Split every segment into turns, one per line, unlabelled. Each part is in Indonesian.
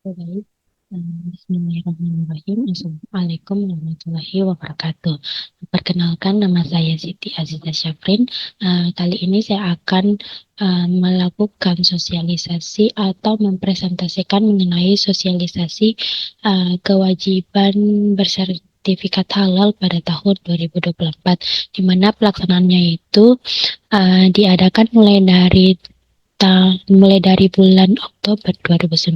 Baik. Bismillahirrahmanirrahim. Assalamualaikum warahmatullahi wabarakatuh. Perkenalkan, nama saya Siti Azizah Syafrin. Kali ini saya akan melakukan sosialisasi atau mempresentasikan mengenai sosialisasi kewajiban bersertifikat halal pada tahun 2024, di mana pelaksanaannya itu diadakan mulai dari bulan Oktober 2019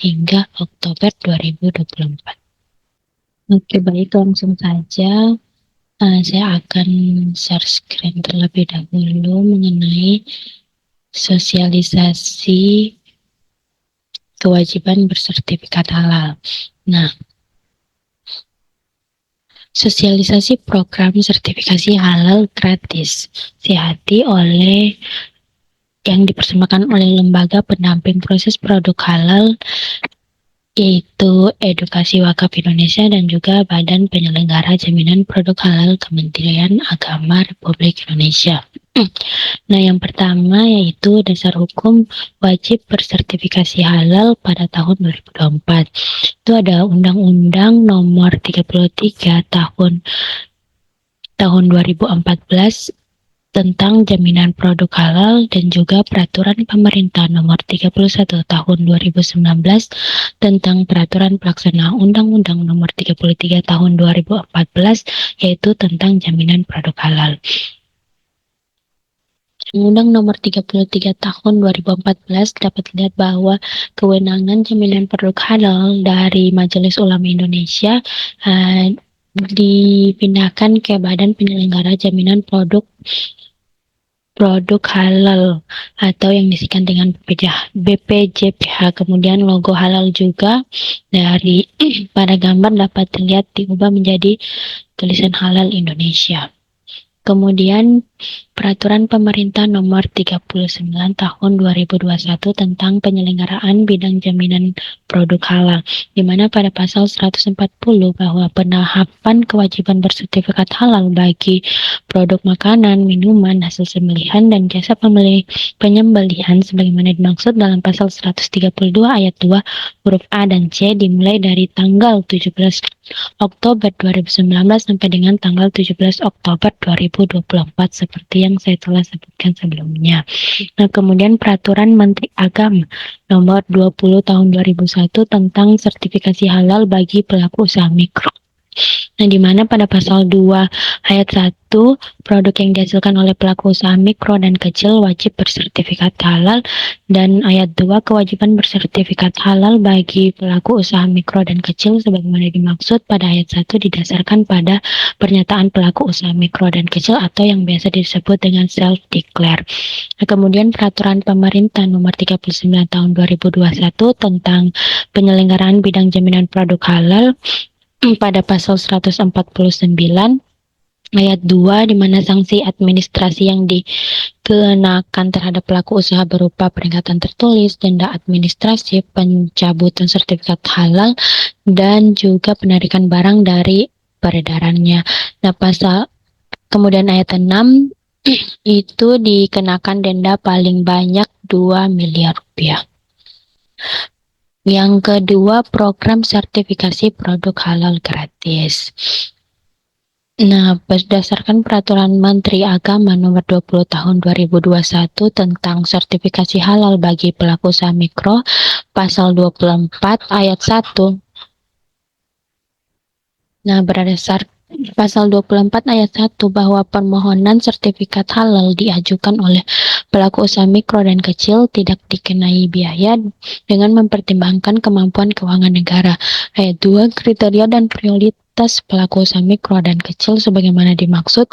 hingga Oktober 2024. Oke, baik, langsung saja. Saya akan share screen terlebih dahulu mengenai sosialisasi kewajiban bersertifikat halal. Nah, sosialisasi program sertifikasi halal gratis Sehati yang dipersembahkan oleh Lembaga Pendamping Proses Produk Halal, yaitu Edukasi Wakaf Indonesia dan juga Badan Penyelenggara Jaminan Produk Halal Kementerian Agama Republik Indonesia. Nah, yang pertama yaitu dasar hukum wajib bersertifikasi halal pada tahun 2024. Itu ada Undang-Undang Nomor 33 tahun 2014 tentang jaminan produk halal dan juga Peraturan Pemerintah Nomor 31 Tahun 2019 tentang Peraturan Pelaksana Undang-Undang Nomor 33 Tahun 2014, yaitu tentang jaminan produk halal. Undang Nomor 33 Tahun 2014 dapat dilihat bahwa kewenangan jaminan produk halal dari Majelis Ulama Indonesia dipindahkan ke Badan Penyelenggara Jaminan Produk halal atau yang disingkat dengan BPJPH. Kemudian logo halal juga dari pada gambar dapat terlihat diubah menjadi tulisan halal Indonesia. Kemudian Peraturan Pemerintah Nomor 39 Tahun 2021 tentang penyelenggaraan bidang jaminan produk halal, di mana pada pasal 140 bahwa penahapan kewajiban bersertifikat halal bagi produk makanan, minuman, hasil sembelihan, dan jasa penyembelihan sebagaimana dimaksud dalam pasal 132 ayat 2 huruf A dan C dimulai dari tanggal 17 Oktober 2019 sampai dengan tanggal 17 Oktober 2024 seperti yang saya telah sebutkan sebelumnya. Nah, kemudian Peraturan Menteri Agama Nomor 20 Tahun 2001 tentang sertifikasi halal bagi pelaku usaha mikro. Nah, di mana pada pasal 2 ayat 1 produk yang dihasilkan oleh pelaku usaha mikro dan kecil wajib bersertifikat halal, dan ayat 2 kewajiban bersertifikat halal bagi pelaku usaha mikro dan kecil sebagaimana dimaksud pada ayat 1 didasarkan pada pernyataan pelaku usaha mikro dan kecil atau yang biasa disebut dengan self-declare. Nah, kemudian Peraturan Pemerintah Nomor 39 Tahun 2021 tentang penyelenggaraan bidang jaminan produk halal pada pasal 149 ayat 2 di mana sanksi administrasi yang dikenakan terhadap pelaku usaha berupa peringatan tertulis, denda administratif, pencabutan sertifikat halal, dan juga penarikan barang dari peredarannya. Nah, kemudian ayat 6 itu dikenakan denda paling banyak 2 miliar rupiah. Yang kedua, program sertifikasi produk halal gratis. Nah, berdasarkan Peraturan Menteri Agama Nomor 20 Tahun 2021 tentang sertifikasi halal bagi pelaku usaha mikro, pasal 24 ayat 1. Nah, berdasar pasal 24 ayat 1 bahwa permohonan sertifikat halal diajukan oleh pelaku usaha mikro dan kecil tidak dikenai biaya dengan mempertimbangkan kemampuan keuangan negara. Ayat 2 kriteria dan prioritas pelaku usaha mikro dan kecil sebagaimana dimaksud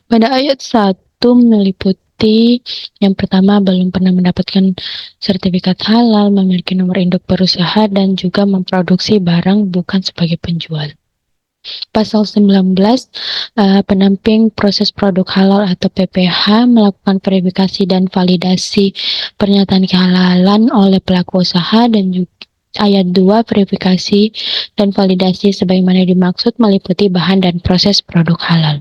pada ayat 1 meliputi yang pertama, belum pernah mendapatkan sertifikat halal, memiliki nomor induk berusaha, dan juga memproduksi barang bukan sebagai penjual. Pasal 19, pendamping proses produk halal atau PPH melakukan verifikasi dan validasi pernyataan kehalalan oleh pelaku usaha, dan juga ayat 2 verifikasi dan validasi sebagaimana dimaksud meliputi bahan dan proses produk halal.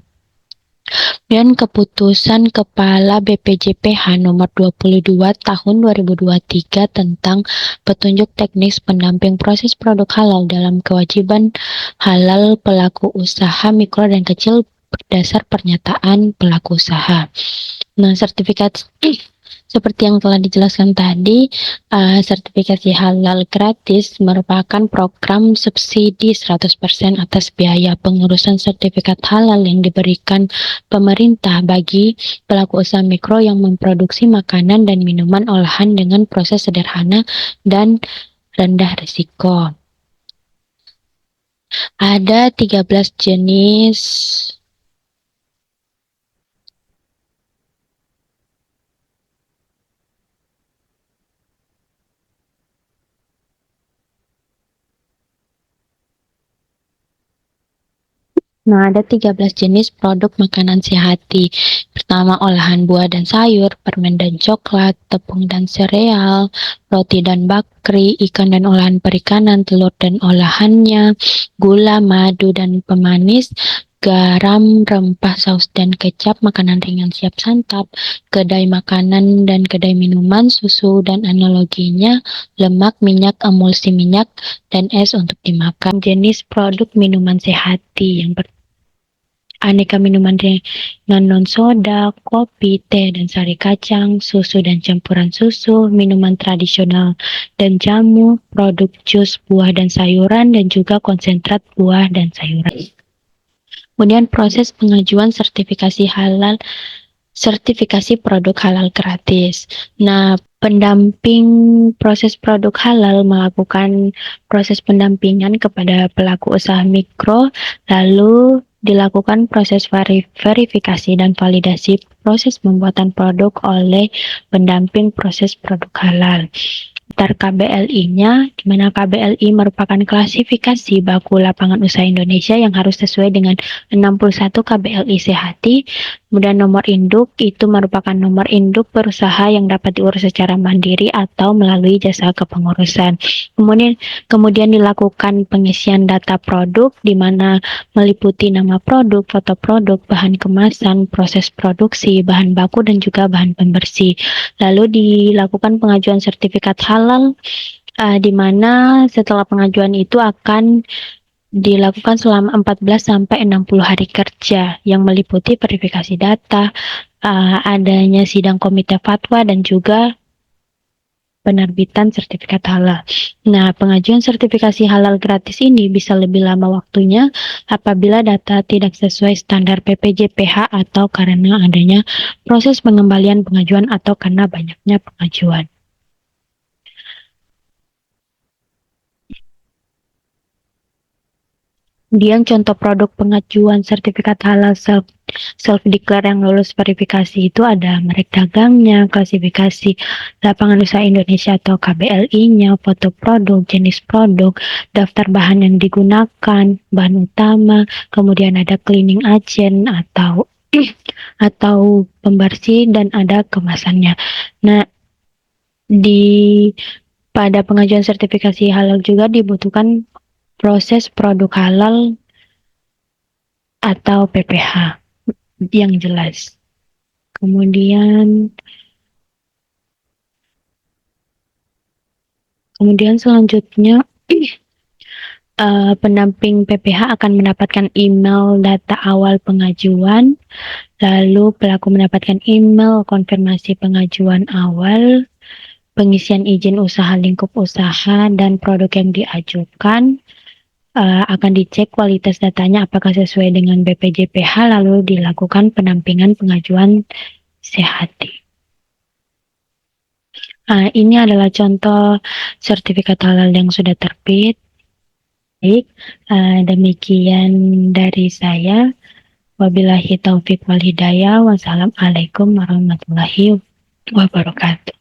Dan keputusan Kepala BPJPH nomor 22 tahun 2023 tentang petunjuk teknis pendamping proses produk halal dalam kewajiban halal pelaku usaha mikro dan kecil berdasar pernyataan pelaku usaha. Nah, sertifikat seperti yang telah dijelaskan tadi, sertifikasi halal gratis merupakan program subsidi 100% atas biaya pengurusan sertifikat halal yang diberikan pemerintah bagi pelaku usaha mikro yang memproduksi makanan dan minuman olahan dengan proses sederhana dan rendah risiko. Ada 13 jenis Nah, ada 13 jenis produk makanan sehati. Pertama, olahan buah dan sayur, permen dan coklat, tepung dan sereal, roti dan bakri, ikan dan olahan perikanan, telur dan olahannya, gula, madu dan pemanis, garam, rempah, saus dan kecap, makanan ringan siap santap, kedai makanan dan kedai minuman, susu dan analoginya, lemak, minyak, emulsi minyak, dan es untuk dimakan. Jenis produk minuman sehati yang aneka minuman ringan non-soda, kopi, teh, dan sari kacang, susu dan campuran susu, minuman tradisional dan jamu, produk jus buah dan sayuran, dan juga konsentrat buah dan sayuran. Kemudian proses pengajuan sertifikasi produk halal gratis. Nah, pendamping proses produk halal melakukan proses pendampingan kepada pelaku usaha mikro, lalu dilakukan proses verifikasi dan validasi proses pembuatan produk oleh pendamping proses produk halal. KBLI-nya, di mana KBLI merupakan klasifikasi baku lapangan usaha Indonesia yang harus sesuai dengan 61 KBLI Sehati. Kemudian nomor induk itu merupakan nomor induk perusahaan yang dapat diurus secara mandiri atau melalui jasa kepengurusan. Kemudian dilakukan pengisian data produk di mana meliputi nama produk, foto produk, bahan kemasan, proses produksi, bahan baku dan juga bahan pembersih. Lalu dilakukan pengajuan sertifikat halal di mana setelah pengajuan itu akan dilakukan selama 14 sampai 60 hari kerja yang meliputi verifikasi data, adanya sidang komite fatwa dan juga penerbitan sertifikat halal. Nah, pengajuan sertifikasi halal gratis ini bisa lebih lama waktunya apabila data tidak sesuai standar PPJPH atau karena adanya proses pengembalian pengajuan atau karena banyaknya pengajuan. Kemudian contoh produk pengajuan sertifikat halal self-declare yang lulus verifikasi itu ada merek dagangnya, klasifikasi lapangan usaha Indonesia atau KBLI-nya, foto produk, jenis produk, daftar bahan yang digunakan, bahan utama, kemudian ada cleaning agent atau pembersih dan ada kemasannya. Nah, pada pengajuan sertifikasi halal juga dibutuhkan proses produk halal atau PPH yang jelas. Kemudian selanjutnya pendamping PPH akan mendapatkan email data awal pengajuan, lalu pelaku mendapatkan email konfirmasi pengajuan awal, pengisian izin usaha lingkup usaha dan produk yang diajukan, akan dicek kualitas datanya apakah sesuai dengan BPJPH, lalu dilakukan pendampingan pengajuan sehati. Ini adalah contoh sertifikat halal yang sudah terbit. Baik, demikian dari saya. Wabillahi taufiq wal hidayah. Wassalamualaikum warahmatullahi wabarakatuh.